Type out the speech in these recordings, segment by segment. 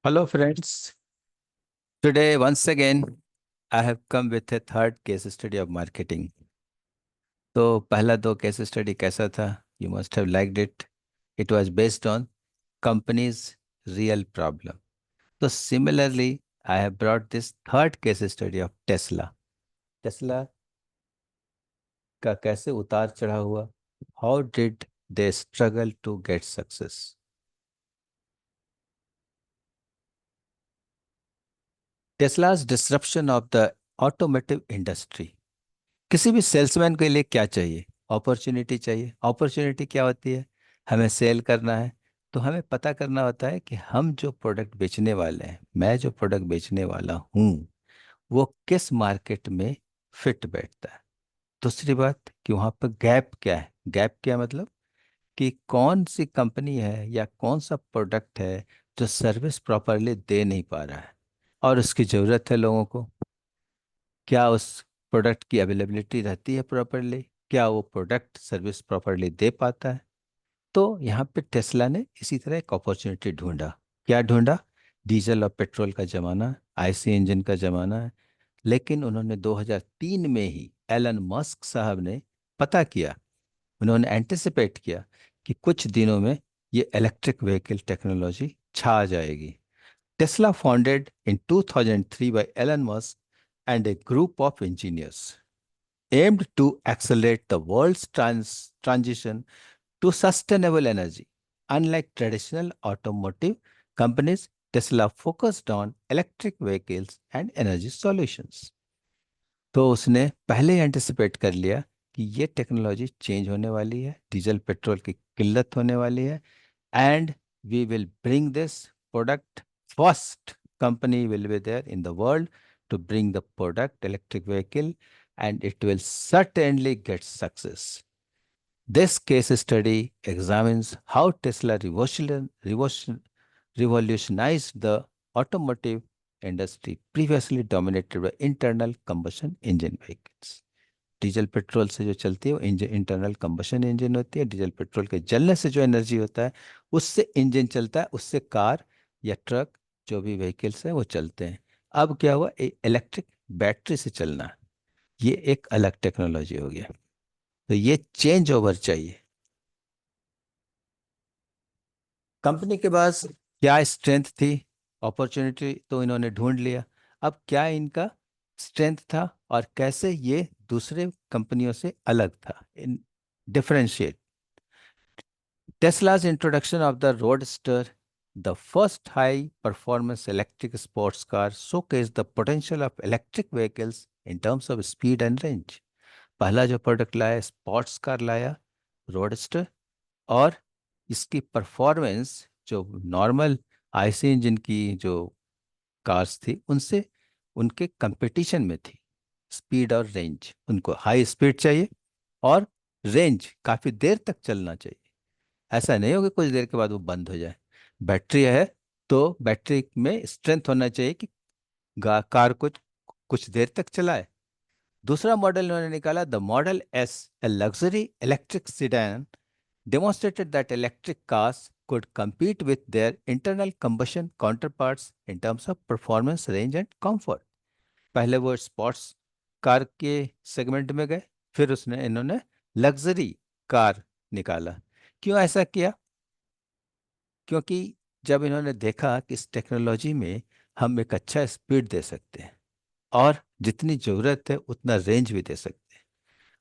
Hello, friends. Today, once again, I have come with a third case study of marketing. तो पहला दो case study कैसा था? You must have liked it. It was based on company's real problem. So similarly, I have brought this third case study of Tesla. Tesla का कैसे उतार चढ़ा हुआ? How did they struggle to get success? Tesla's disruption of the automotive industry. किसी भी salesman के लिए क्या चाहिए? अपॉर्चुनिटी चाहिए। अपॉर्चुनिटी क्या होती है? हमें सेल करना है। तो हमें पता करना होता है कि हम जो प्रोडक्ट बेचने वाले हैं, मैं जो प्रोडक्ट बेचने वाला हूँ, वो किस मार्केट में फिट बैठता है। दूसरी बात कि वहाँ पर गैप क्या है। गैप क्या मतलब कि कौन सी कंपनी है या कौन सा प्रोडक्ट है जो सर्विस प्रॉपरली दे नहीं पा रहा है और उसकी ज़रूरत है लोगों को। क्या उस प्रोडक्ट की अवेलेबिलिटी रहती है प्रॉपरली? क्या वो प्रोडक्ट सर्विस प्रॉपरली दे पाता है? तो यहाँ पे टेस्ला ने इसी तरह एक अपॉर्चुनिटी ढूंढा। क्या ढूंढा? डीजल और पेट्रोल का ज़माना, आईसी इंजन का ज़माना है। लेकिन उन्होंने 2003 में ही एलन मस्क साहब ने पता किया, उन्होंने एंटिसिपेट किया कि कुछ दिनों में ये इलेक्ट्रिक व्हीकल टेक्नोलॉजी छा जाएगी। Tesla, founded in 2003 by Elon Musk and a group of engineers, aimed to accelerate the world's transition to sustainable energy. Unlike traditional automotive companies, Tesla focused on electric vehicles and energy solutions. तो उसने पहले ही anticipate कर लिया कि ये technology change होने वाली है, डीजल पेट्रोल की किल्लत होने वाली है, and we will bring this product first company will be there in the world to bring the product electric vehicle, and it will certainly get success. This case study examines how Tesla revolutionized the automotive industry previously dominated by internal combustion engine vehicles. Diesel petrol से जो चलती है वो engine internal combustion engine होती है। Diesel petrol के जलने से जो एनर्जी होता है उससे इंजन चलता है, उससे कार या ट्रक जो भी व्हीकल्स है वो चलते हैं। अब क्या हुआ, इलेक्ट्रिक बैटरी से चलना है। ये एक अलग टेक्नोलॉजी हो गया। तो ये चेंज ओवर चाहिए। कंपनी के पास क्या स्ट्रेंथ थी? अपॉर्चुनिटी तो इन्होंने ढूंढ लिया। अब क्या इनका स्ट्रेंथ था और कैसे ये दूसरे कंपनियों से अलग था? इन differentiate Tesla's introduction of the Roadster, the first high performance electric sports car, showcased the potential of electric vehicles in terms of speed and range. पहला जो प्रोडक्ट लाया स्पोर्ट्स कार लाया, रोडस्टर, और इसकी परफॉर्मेंस जो नॉर्मल आईसी इंजन की जो cars थी उनसे उनके कंपटीशन में थी। स्पीड और रेंज, उनको हाई स्पीड चाहिए और रेंज काफ़ी देर तक चलना चाहिए। ऐसा नहीं हो कि कुछ देर के बाद वो बंद हो जाए। बैटरी है तो बैटरी में स्ट्रेंथ होना चाहिए कि कार को कुछ देर तक चलाए। दूसरा मॉडल इन्होंने निकाला, the model S, a luxury electric sedan, demonstrated that electric cars could compete with their internal combustion counterparts in terms of performance, range and comfort. पहले वो स्पोर्ट्स कार के सेगमेंट में गए, फिर उसने इन्होंने लग्जरी कार निकाला। क्यों ऐसा किया? क्योंकि जब इन्होंने देखा कि इस टेक्नोलॉजी में हम एक अच्छा स्पीड दे सकते हैं और जितनी ज़रूरत है उतना रेंज भी दे सकते हैं,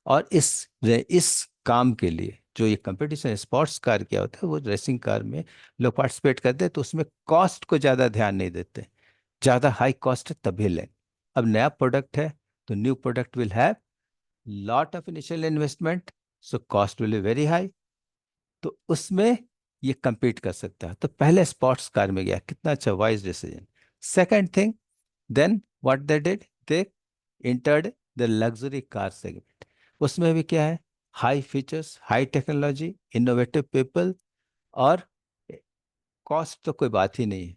और इस काम के लिए जो ये कंपटीशन स्पोर्ट्स कार क्या होता है, वो रेसिंग कार में लोग पार्टिसिपेट करते हैं तो उसमें कॉस्ट को ज़्यादा ध्यान नहीं देते। ज़्यादा हाई कॉस्ट है तभी लें। अब नया प्रोडक्ट है तो new product will have lot of initial investment, so cost will be very high. तो उसमें ये compete कर सकता है। तो पहले स्पोर्ट्स कार में गया, कितना अच्छा wise decision. Second thing, then what they did, they entered the luxury car segment. उसमें भी क्या है, high features, high technology, innovative people, और कॉस्ट तो कोई बात ही नहीं है।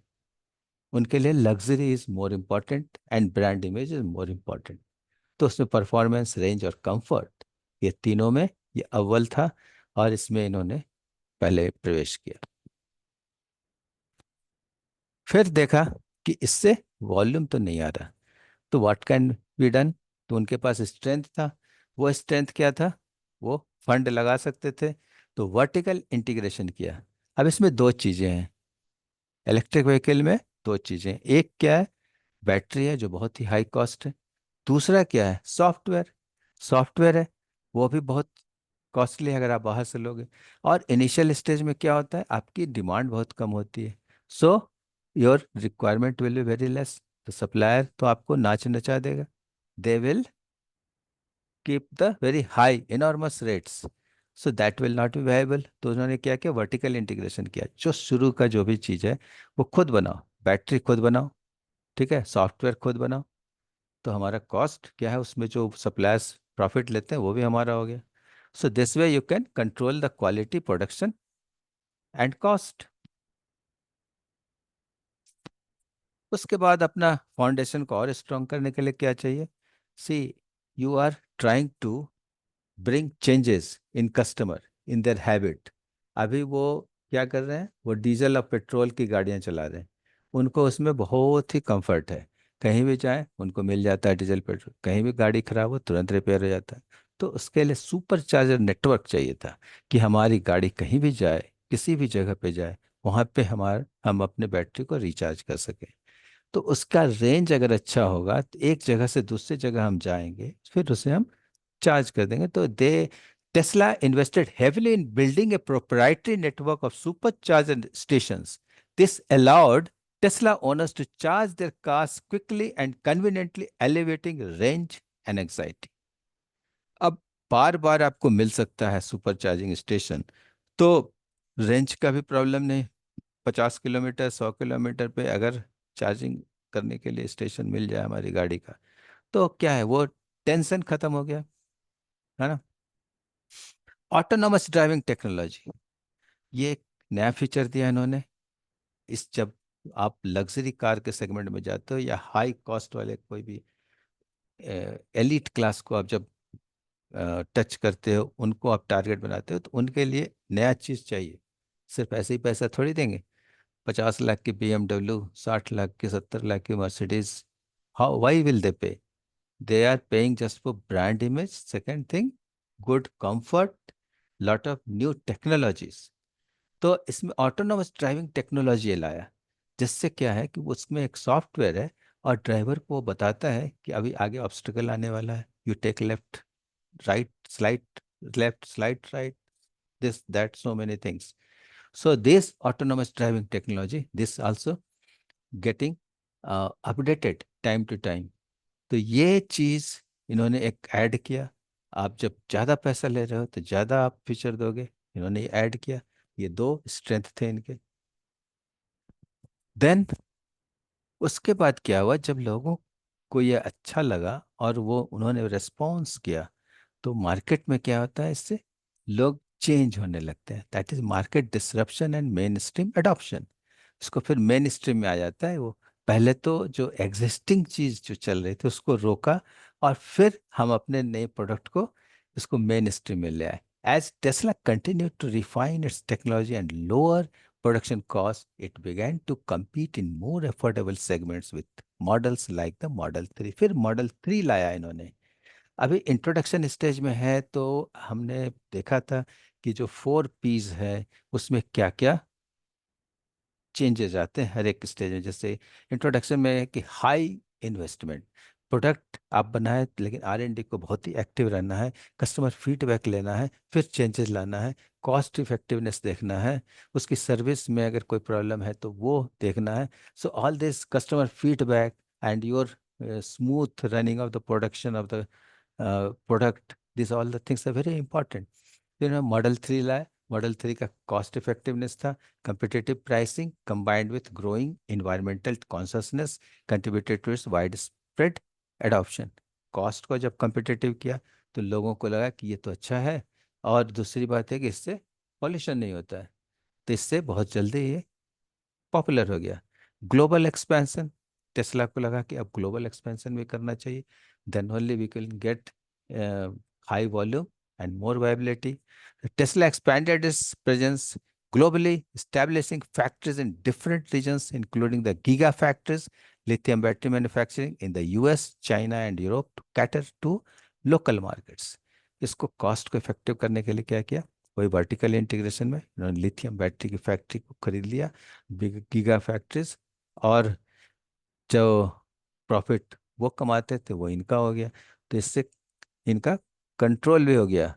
उनके लिए luxury is more important and brand image is more important. तो उसमें परफॉर्मेंस, रेंज और कंफर्ट, ये तीनों में ये अव्वल था, और इसमें इन्होंने पहले प्रवेश किया। फिर देखा कि इससे वॉल्यूम तो नहीं आ रहा, तो व्हाट कैन बी डन। तो उनके पास स्ट्रेंथ था, वो स्ट्रेंथ क्या था, वो फंड लगा सकते थे, तो वर्टिकल इंटीग्रेशन किया। अब इसमें दो चीजें हैं, इलेक्ट्रिक व्हीकल में दो चीजें, एक क्या है, बैटरी है जो बहुत ही हाई कॉस्ट है, दूसरा क्या है, सॉफ्टवेयर। सॉफ्टवेयर है वो भी बहुत कॉस्टली है अगर आप बाहर से लोगे। और इनिशियल स्टेज में क्या होता है, आपकी डिमांड बहुत कम होती है, so your requirement will be very less. तो सप्लायर तो आपको नाच नचा देगा, they will keep the very high enormous rates, so that will not be viable. तो उन्होंने क्या किया, वर्टिकल इंटीग्रेशन किया, जो शुरू का जो भी चीज़ है वो खुद बनाओ, बैटरी खुद बनाओ, ठीक है, सॉफ्टवेयर खुद बनाओ, तो हमारा कॉस्ट क्या है, उसमें जो सप्लायर्स प्रॉफिट लेते हैं वो भी हमारा हो गया। So this way you can control the quality, production and cost. उसके बाद अपना फाउंडेशन को और स्ट्रॉन्ग करने के लिए क्या चाहिए, see, you are trying to bring changes in customer, in their habit. अभी वो क्या कर रहे हैं, वो डीजल और पेट्रोल की गाड़ियां चला रहे हैं, उनको उसमें बहुत ही कंफर्ट है, कहीं भी जाएं उनको मिल जाता है डीजल पेट्रोल, कहीं भी गाड़ी खराब हो तुरंत रिपेयर हो जाता है। तो उसके लिए सुपर चार्जर नेटवर्क चाहिए था, कि हमारी गाड़ी कहीं भी जाए, किसी भी जगह पे जाए, वहाँ पे हम अपने बैटरी को रिचार्ज कर सकें। तो उसका रेंज अगर अच्छा होगा तो एक जगह से दूसरी जगह हम जाएंगे, फिर उसे हम चार्ज कर देंगे। तो they Tesla invested heavily in building a proprietary network of supercharger stations. This allowed Tesla owners to charge their cars quickly and conveniently, elevating range and anxiety. अब बार बार आपको मिल सकता है सुपर चार्जिंग स्टेशन, तो range का भी problem नहीं, 50 kilometre 100 kilometre पे अगर चार्जिंग करने के लिए स्टेशन मिल जाए हमारी गाड़ी का, तो क्या है, वो टेंशन खत्म हो गया, है ना। ऑटोनॉमस ड्राइविंग टेक्नोलॉजी, ये एक नया फीचर दिया इन्होंने। इस जब आप लग्जरी कार के सेगमेंट में जाते हो, या हाई कॉस्ट वाले कोई भी एलिट क्लास को आप जब टच करते हो, उनको आप टारगेट बनाते हो, तो उनके लिए नया चीज़ चाहिए। सिर्फ ऐसे ही पैसा थोड़ी देंगे, 50 लाख की BMW, 60 लाख की, 70 लाख की Mercedes, how why will they पे, they are paying just for brand image. Second thing, good comfort, lot of new technologies. तो इसमें ऑटोनोमस ड्राइविंग टेक्नोलॉजी लाया, जिससे क्या है कि वो उसमें एक सॉफ्टवेयर है, और ड्राइवर को वो बताता है कि अभी आगे ऑब्स्टिकल आने वाला है, you take left, right slide, left slide right, this that so many things. So this autonomous driving technology, this also getting updated time to time. तो ये चीज इन्होंने एक ऐड किया, आप जब ज्यादा पैसा ले रहे हो तो ज्यादा आप फीचर दोगे, इन्होंने ये ऐड किया। ये दो स्ट्रेंथ थे इनके। देन उसके बाद क्या हुआ, जब लोगों को ये अच्छा लगा और वो उन्होंने रेस्पॉन्स किया, तो मार्केट में क्या होता है, इससे लोग चेंज होने लगते हैं, that is market disruption and main stream adoption. इसको फिर मेन स्ट्रीम में आ जाता है वो। पहले तो जो एग्जिस्टिंग चीज जो चल रही थी उसको रोका, और फिर हम अपने नए प्रोडक्ट को इसको मेन स्ट्रीम में ले आए। As Tesla continue to refine its technology and lower production cost, it began to compete in more affordable segments with models like the Model 3। फिर Model 3 लाया इन्होंने। अभी इंट्रोडक्शन स्टेज में है, तो हमने देखा था कि जो 4 Ps है उसमें क्या क्या चेंजेस आते हैं हर एक स्टेज में। जैसे इंट्रोडक्शन में है कि हाई इन्वेस्टमेंट, प्रोडक्ट आप बनाए लेकिन R&D को बहुत ही एक्टिव रहना है, कस्टमर फीडबैक लेना है, फिर चेंजेस लाना है, कॉस्ट इफेक्टिवनेस देखना है, उसकी सर्विस में अगर कोई प्रॉब्लम है तो वो देखना है। So all this customer feedback and your smooth running of the production of the product, this all the things are very important. फिर मॉडल 3 लाए, मॉडल 3 का कॉस्ट इफेक्टिवनेस था, competitive pricing combined with growing environmental consciousness contributed to its widespread adoption। Cost को जब competitive किया तो लोगों को लगा कि ये तो अच्छा है, और दूसरी बात है कि इससे पॉल्यूशन नहीं होता है, तो इससे बहुत जल्दी ये पॉपुलर हो गया। ग्लोबल एक्सपेंशन, टेस्ला को लगा कि अब ग्लोबल एक्सपेंशन भी करना चाहिए, then only we can get high volume and more viability. Tesla expanded its presence globally establishing factories in different regions, including the gigafactories, lithium battery manufacturing in the US, China, and Europe to cater to local markets. इसको cost को effective करने के लिए क्या किया? वही vertical integration में इन्होंने लिथियम बैटरी की फैक्ट्री को खरीद लिया, गीगा फैक्ट्रीज, और जो प्रॉफिट वो कमाते थे वो इनका हो गया। तो इससे इनका कंट्रोल भी हो गया,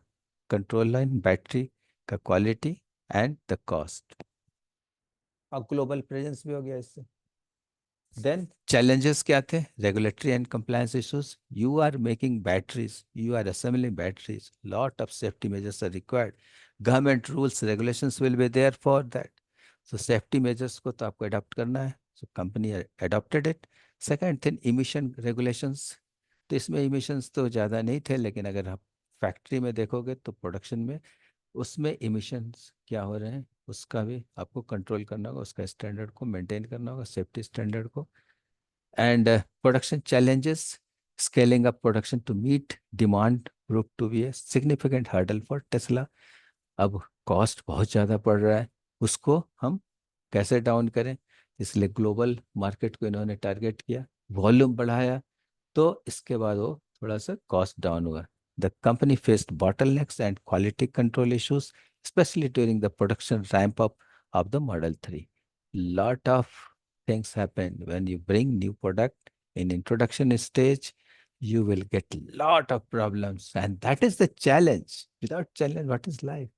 कंट्रोल लाइन बैटरी का क्वालिटी एंड द कॉस्ट, और ग्लोबल प्रेजेंस भी हो गया इससे। देन challenges क्या थे? Regulatory and compliance issues. You are making batteries, you are assembling batteries, lot of safety measures are required. Government rules, regulations will be there for that. So safety measures को तो आपको adopt करना है, so company adopted it. Second thing, emission regulations. तो इसमें emissions तो ज़्यादा नहीं थे, लेकिन अगर आप फैक्ट्री में देखोगे तो प्रोडक्शन में उसमें इमिशंस क्या हो रहे हैं उसका भी आपको कंट्रोल करना होगा, उसका स्टैंडर्ड को मेंटेन करना होगा, सेफ्टी स्टैंडर्ड को। And production challenges, scaling up production to meet demand prove to be a significant hurdle for Tesla. अब कॉस्ट बहुत ज़्यादा पड़ रहा है, उसको हम कैसे डाउन करें? इसलिए ग्लोबल मार्केट को इन्होंने टारगेट किया, वॉल्यूम बढ़ाया, तो इसके बाद वो थोड़ा सा कॉस्ट डाउन हुआ। The company faced bottlenecks and quality control issues, especially during the production ramp up of the Model 3. Lot of things happen when you bring new product in introduction stage. You will get lot of problems, and that is the challenge. Without challenge, what is life?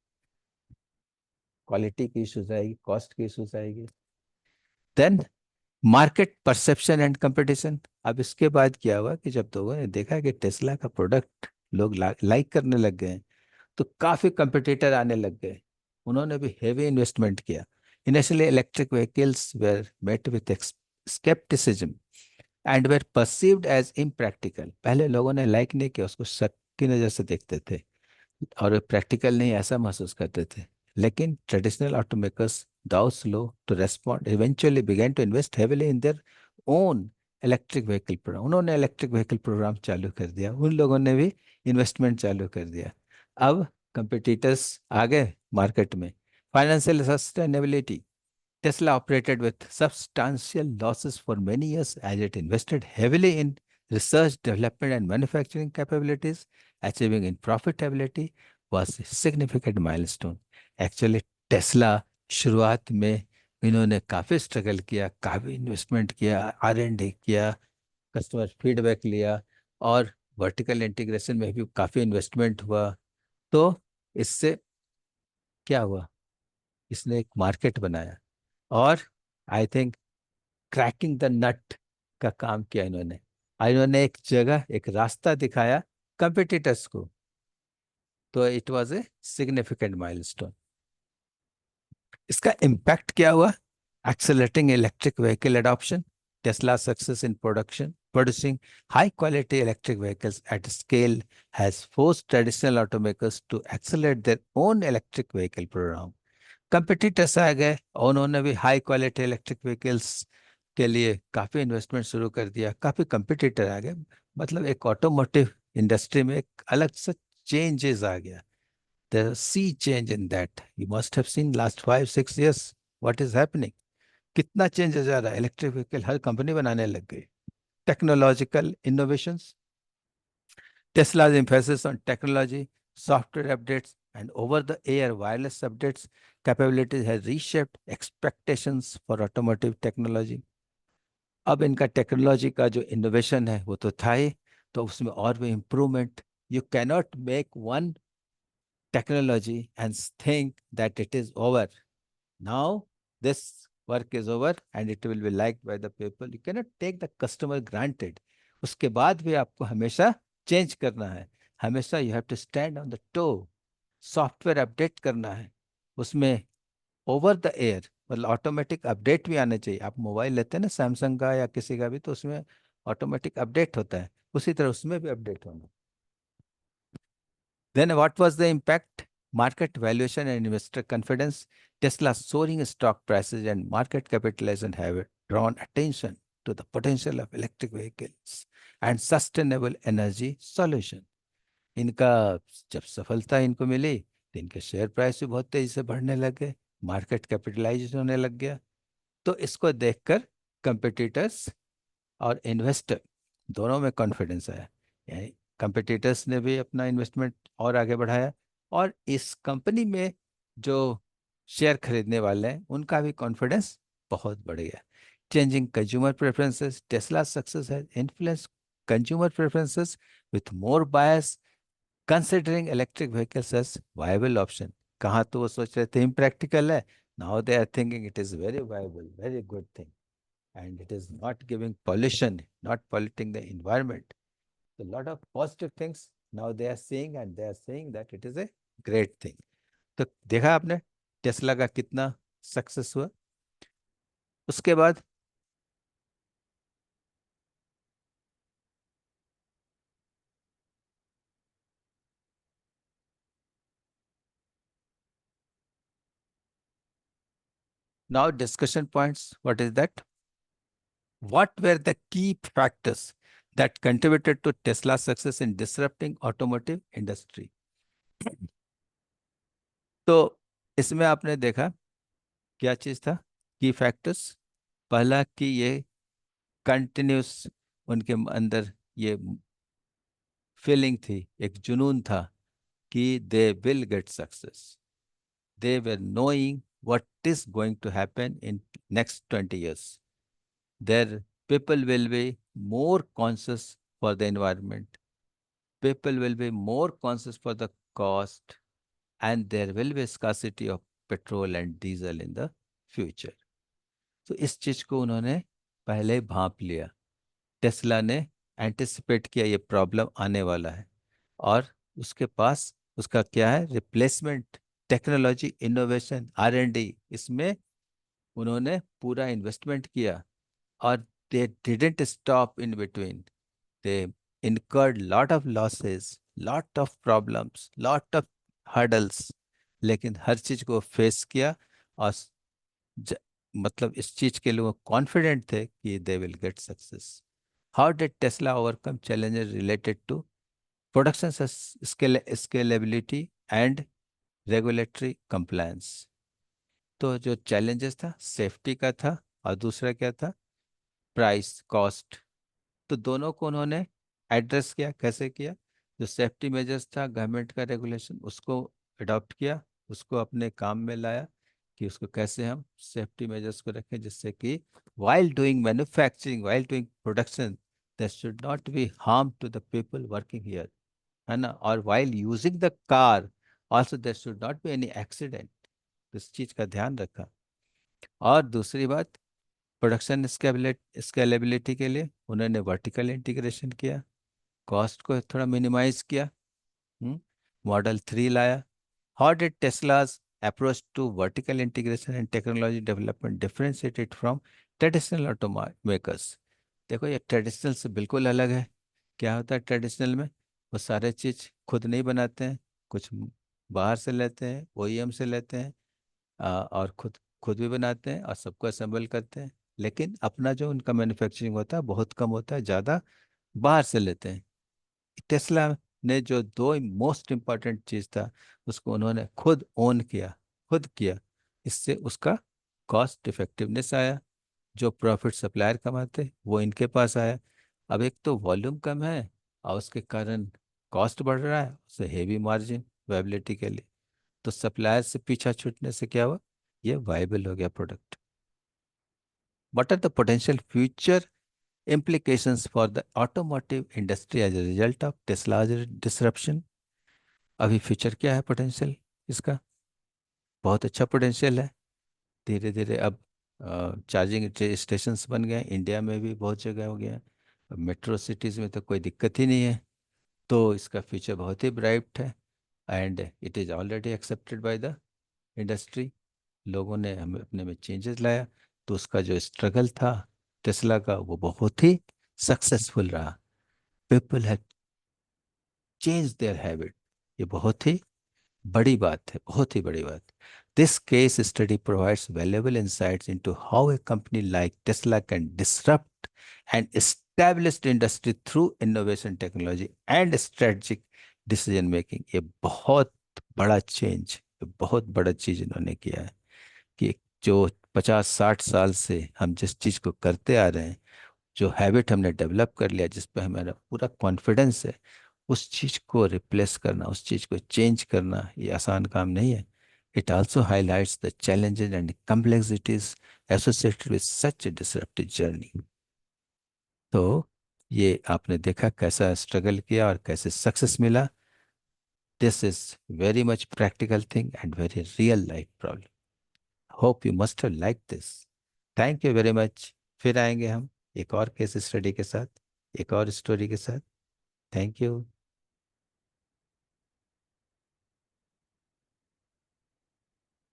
Quality की issues आएगी, cost की issues आएगी। Then market perception and competition. अब इसके बाद क्या हुआ कि जब लोगों ने देखा कि टेस्ला का प्रोडक्ट लोग लाइक करने लग गए, तो काफी कंपटीटर आने लग गए, उन्होंने भी हेवी इन्वेस्टमेंट किया। Initially electric vehicles were met with scepticism and were perceived as impractical. पहले लोगों ने लाइक नहीं किया, उसको शक की नज़र से देखते थे और प्रैक्टिकल नहीं ऐसा महसूस करते थे। लेकिन traditional automakers, though slow to respond, eventually began to invest heavily in their own electric vehicle program. उन्होंने इलेक्ट्रिक व्हीकल प्रोग्राम चालू कर दिया, उन लोगों ने भी इन्वेस्टमेंट चालू कर दिया। अब कंपिटिटर्स आ गए मार्केट में। Financial sustainability. Tesla operated with substantial losses for many years as it invested heavily in research, development, and manufacturing capabilities. Achieving in profitability was a significant milestone. Actually, Tesla शुरुआत में इन्होंने काफ़ी struggle किया, काफ़ी investment किया, R&D किया, customer feedback लिया, और वर्टिकल इंटीग्रेशन में भी काफ़ी इन्वेस्टमेंट हुआ। तो इससे क्या हुआ? इसने एक मार्केट बनाया, और आई थिंक क्रैकिंग द नट का काम किया इन्होंने। इन्होंने एक जगह, एक रास्ता दिखाया कंपिटिटर्स को, तो it was a significant milestone. इसका इम्पैक्ट क्या हुआ? Accelerating electric vehicle adoption, Tesla success in producing high quality electric vehicles at scale has forced traditional automakers to accelerate their own electric vehicle program. Competitors आ गए और उन्होंने भी high quality electric vehicles के लिए काफ़ी इन्वेस्टमेंट शुरू कर दिया, काफ़ी कंपिटिटर आ गए। मतलब एक ऑटोमोटिव इंडस्ट्री में एक अलग सा चेंजेस आ गया। The sea change in that you must have seen last 5-6 years what is happening. कितना चेंज जा रहा है, इलेक्ट्रिक व्हीकल हर कंपनी बनाने लग गई। Technological innovations, Tesla's emphasis on technology, software updates, and over-the-air wireless updates capabilities has reshaped expectations for automotive technology. अब इनका technology का जो इनोवेशन है वो तो था ही, तो उसमें और भी improvement. You cannot make one technology and think that it is over. Now this work is over and it will be liked by the people. You cannot take the customer granted. उसके बाद भी आपको हमेशा change करना है, हमेशा you have to stand on the toe. Software update करना है, उसमें ओवर द एयर मतलब ऑटोमेटिक अपडेट भी आना चाहिए। आप मोबाइल लेते हैं ना सैमसंग का या किसी का भी, तो उसमें ऑटोमेटिक अपडेट होता है, उसी तरह उसमें भी अपडेट होना। Then what was the impact? Market valuation and investor confidence. Tesla's soaring stock prices and market capitalization have drawn attention to the potential of electric vehicles and sustainable energy solution. इनका जब सफलता इनको मिली तो इनके share price भी बहुत तेजी से बढ़ने लगे, मार्केट कैपिटलाइज होने लग गया। तो इसको देखकर कंपिटिटर्स और इन्वेस्टर दोनों में कॉन्फिडेंस आया, यानी कंपिटिटर्स ने भी अपना इन्वेस्टमेंट और आगे बढ़ाया, और इस कंपनी में जो शेयर खरीदने वाले हैं उनका भी कॉन्फिडेंस बहुत बढ़ गया। Changing consumer preferences, Tesla success has influence consumer preferences with more buyers considering electric vehicles as viable option. कहाँ तो वो सोच रहे थे इम्प्रैक्टिकल है, now they are thinking it is very viable, very good thing, and it is not giving pollution, not polluting the environment. So, a lot of positive things now they are seeing, and they are saying that it is a great thing. तो देखा आपने Tesla का कितना success हुआ। उसके बाद now discussion points, what is that? What were the key factors that contributed to Tesla's success in disrupting automotive industry? तो इसमें आपने देखा क्या चीज था की फैक्टर्स। पहला कि ये कंटिन्यूस उनके अंदर ये फीलिंग थी, एक जुनून था कि they will get success. They were knowing what is going to happen in next 20 years। There people will be more conscious for the environment, people will be more conscious for the cost, and there will be scarcity of petrol and diesel in the future। तो इस चीज को उन्होंने पहले ही भांप लिया। Tesla ने anticipate किया ये प्रॉब्लम आने वाला है, और उसके पास उसका क्या है, रिप्लेसमेंट टेक्नोलॉजी, इनोवेशन, R&D, इसमें उन्होंने पूरा इन्वेस्टमेंट किया। और they didn't stop in between, they incurred lot of losses, lot of problems, lot of hurdles, लेकिन हर चीज को फेस किया। और ज, मतलब इस चीज के लिए वो कॉन्फिडेंट थे कि they will get success. How did Tesla overcome challenges related to production scalability and regulatory compliance? तो जो चैलेंजेस था सेफ्टी का था, और दूसरा क्या था, प्राइस कॉस्ट। तो दोनों को उन्होंने एड्रेस किया। कैसे किया? जो सेफ्टी मेजर्स था, गवर्नमेंट का रेगुलेशन, उसको अडॉप्ट किया, उसको अपने काम में लाया कि उसको कैसे हम सेफ्टी मेजर्स को रखें, जिससे कि while doing manufacturing, while doing production, there should not be harm to the people working here, है ना। और while using the car also there should not be any accident। तो इस चीज का ध्यान रखा। और दूसरी बात, प्रोडक्शन स्केलेबिलिटी के लिए उन्होंने वर्टिकल इंटीग्रेशन किया, कॉस्ट को थोड़ा मिनिमाइज किया। मॉडल 3 लाया। How did Tesla's approach to vertical integration and technology development differentiated from traditional automakers? देखो ये ट्रेडिशनल से बिल्कुल अलग है। क्या होता है ट्रेडिशनल में, वो सारे चीज खुद नहीं बनाते हैं, कुछ बाहर से लेते हैं, OEM से लेते हैं, और खुद खुद भी बनाते हैं और सबको असेंबल करते हैं। लेकिन अपना जो उनका मैन्युफैक्चरिंग होता है बहुत कम होता है, ज़्यादा बाहर से लेते हैं। टेस्ला ने जो दो मोस्ट इम्पॉर्टेंट चीज़ था उसको उन्होंने खुद ओन किया, खुद किया। इससे उसका कॉस्ट इफेक्टिवनेस आया, जो प्रॉफिट सप्लायर कमाते वो इनके पास आया। अब एक तो वॉल्यूम कम है, और उसके कारण कॉस्ट बढ़ रहा है, उससे हेवी मार्जिन वायबिलिटी के लिए। तो सप्लायर से पीछा छूटने से क्या हुआ, ये वायबल हो गया product. What are the potential future implications for the automotive industry as a result of Tesla's disruption? अभी फ्यूचर क्या है पोटेंशियल इसका? बहुत अच्छा पोटेंशियल है। धीरे धीरे अब चार्जिंग स्टेशंस बन गए हैं, इंडिया में भी बहुत जगह हो गया है। मेट्रो सिटीज़ में तो कोई दिक्कत ही नहीं है। तो इसका फ्यूचर बहुत ही ब्राइट है, and it is already accepted by the industry. लोगों ने हमें अपने में चेंजेस लाया, तो उसका जो स्ट्रगल था टेस्ला का वो बहुत ही सक्सेसफुल रहा। People have change their habit. ये बहुत ही बड़ी बात है, बहुत ही बड़ी बात। This case study provides valuable insights into how a company like Tesla can disrupt and established industry through innovation, technology and strategic decision making. ये बहुत बड़ा चेंज, बहुत बड़ा चीज इन्होंने किया है। कि जो 50-60 साल से हम जिस चीज़ को करते आ रहे हैं, जो हैबिट हमने डेवलप कर लिया, जिस पे हमारा पूरा कॉन्फिडेंस है, उस चीज़ को रिप्लेस करना, उस चीज़ को चेंज करना, ये आसान काम नहीं है. It also highlights the challenges and complexities associated with such a disruptive journey. तो ये आपने देखा कैसा स्ट्रगल किया और कैसे सक्सेस मिला. This is very much practical thing and very real life problem. Hope you must have like this. Thank you very much. फिर आएंगे हम एक और केस स्टडी के साथ, एक और स्टोरी के साथ. Thank you.